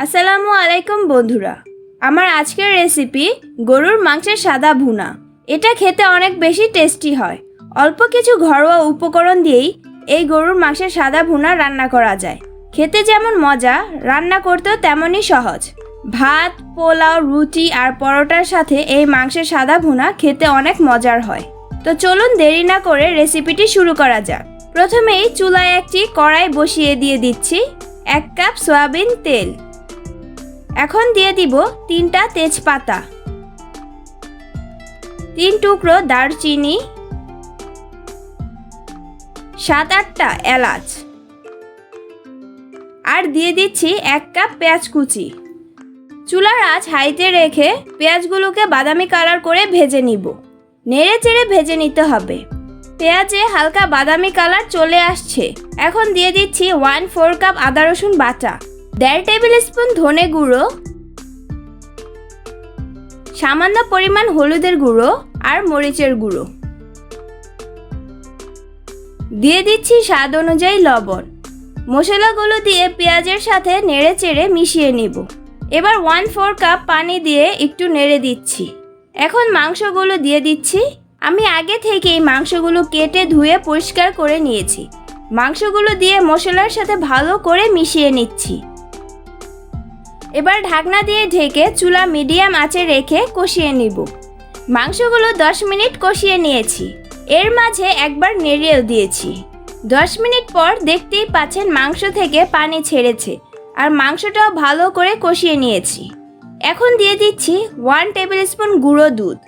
আসসালামু আলাইকুম বন্ধুরা, আমার আজকের রেসিপি গরুর মাংসের সাদা ভুনা। এটা খেতে অনেক বেশি টেস্টি হয়। অল্প কিছু ঘরোয়া উপকরণ দিয়েই এই গরুর মাংসের সাদা ভুনা রান্না করা যায়। খেতে যেমন মজা, রান্না করতেও তেমনই সহজ। ভাত, পোলাও, রুটি আর পরোটার সাথে এই মাংসের সাদা ভুনা খেতে অনেক মজার হয়। তো চলুন দেরি না করে রেসিপিটি শুরু করা যাক। প্রথমেই চুলায় একটি কড়াই বসিয়ে দিয়ে দিচ্ছি 1 কাপ সয়াবিন তেল। এখন দিয়ে দিব 3টা তেজপাতা, 3 টুকরো দারচিনি, 7-8টা এলাচ, আর দিয়ে দিচ্ছি 1 কাপ পেঁয়াজ কুচি। চুলার আঁচ হাইতে রেখে পেঁয়াজগুলোকে বাদামি কালার করে ভেজে নিব। নেড়ে চেড়ে ভেজে নিতে হবে। পেঁয়াজে হালকা বাদামি কালার চলে আসছে। এখন দিয়ে দিচ্ছি 1/4 কাপ আদা রসুন বাটা, 1.5 টেবিল স্পুন ধনে গুঁড়ো, সামান্য পরিমাণ হলুদের গুঁড়ো আর মরিচের গুঁড়ো। দিয়ে দিচ্ছি স্বাদ অনুযায়ী লবণ। মশলাগুলো দিয়ে পেঁয়াজের সাথে নেড়ে চেড়ে মিশিয়ে নিব। এবার 1/4 কাপ পানি দিয়ে একটু নেড়ে দিচ্ছি। এখন মাংসগুলো দিয়ে দিচ্ছি। আমি আগে থেকেই মাংসগুলো কেটে ধুয়ে পরিষ্কার করে নিয়েছি। মাংসগুলো দিয়ে মশলার সাথে ভালো করে মিশিয়ে নিচ্ছি। এবার ঢাকনা দিয়ে ঢেকে চুলা মিডিয়াম আঁচে রেখে কষিয়ে নিব। মাংসগুলো 10 মিনিট কষিয়ে নিয়েছি। এর মাঝে একবার নেড়েও দিয়েছি। 10 মিনিট পর দেখতেই পাচ্ছেন মাংস থেকে পানি ছেড়েছে আর মাংসটাও ভালো করে কষিয়ে নিয়েছি। এখন দিয়ে দিচ্ছি 1 টেবিল স্পুন গুঁড়ো দুধ,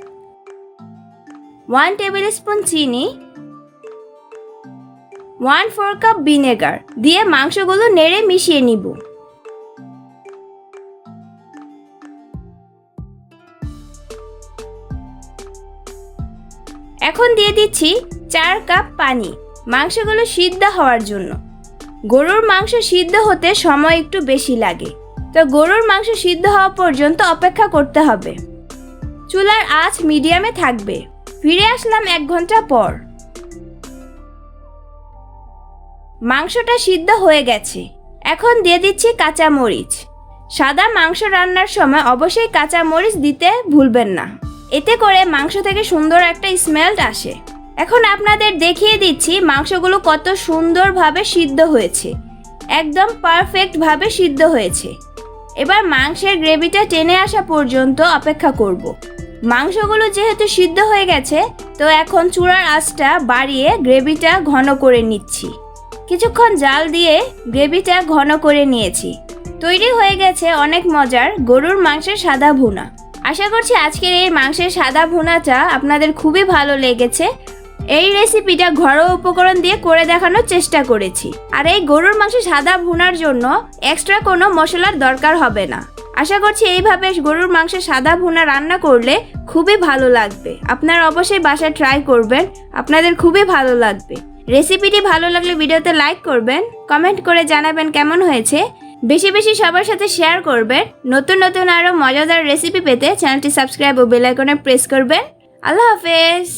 1 টেবিল স্পুন চিনি, 1/4 কাপ ভিনেগার দিয়ে মাংসগুলো নেড়ে মিশিয়ে নিব। এখন দিয়ে দিচ্ছি 4 কাপ পানি মাংসগুলো সিদ্ধ হওয়ার জন্য। গরুর মাংস সিদ্ধ হতে সময় একটু বেশি লাগে, তো গরুর মাংস সিদ্ধ হওয়া পর্যন্ত অপেক্ষা করতে হবে। চুলার আঁচ মিডিয়ামে থাকবে। ফিরে আসলাম 1 ঘন্টা পর। মাংসটা সিদ্ধ হয়ে গেছে। এখন দিয়ে দিচ্ছি কাঁচা মরিচ। সাদা মাংস রান্নার সময় অবশ্যই কাঁচা মরিচ দিতে ভুলবেন না, এতে করে মাংস থেকে সুন্দর একটা স্মেল আসে। এখন আপনাদের দেখিয়ে দিচ্ছি মাংসগুলো কত সুন্দরভাবে সিদ্ধ হয়েছে। একদম পারফেক্টভাবে সিদ্ধ হয়েছে। এবার মাংসের গ্রেভিটা টেনে আসা পর্যন্ত অপেক্ষা করব। মাংসগুলো যেহেতু সিদ্ধ হয়ে গেছে, তো এখন চুলার আঁচটা বাড়িয়ে গ্রেভিটা ঘন করে নিচ্ছি। কিছুক্ষণ জাল দিয়ে গ্রেভিটা ঘন করে নিয়েছি। তৈরি হয়ে গেছে অনেক মজার গরুর মাংসের সাদা ভুনা। আশা করছি আজকের এই মাংসের সাদা ভুনাটা আপনাদের খুবই ভালো লেগেছে। এই রেসিপিটা ঘরোয়া উপকরণ দিয়ে করে দেখানোর চেষ্টা করেছি। আর এই গরুর মাংসের সাদা ভুনার জন্য এক্সট্রা কোনো মশলার দরকার হবে না। আশা করছি এইভাবে গরুর মাংসের সাদা ভুনা রান্না করলে খুবই ভালো লাগবে। আপনারা অবশ্যই বাসায় ট্রাই করবেন, আপনাদের খুবই ভালো লাগবে। রেসিপিটি ভালো লাগলে ভিডিওতে লাইক করবেন, কমেন্ট করে জানাবেন কেমন হয়েছে। বেশি বেশি সবার সাথে শেয়ার করবেন। নতুন নতুন আরও মজাদার রেসিপি পেতে চ্যানেলটি সাবস্ক্রাইব ও বেল আইকনে প্রেস করবেন। আল্লাহ হাফেজ।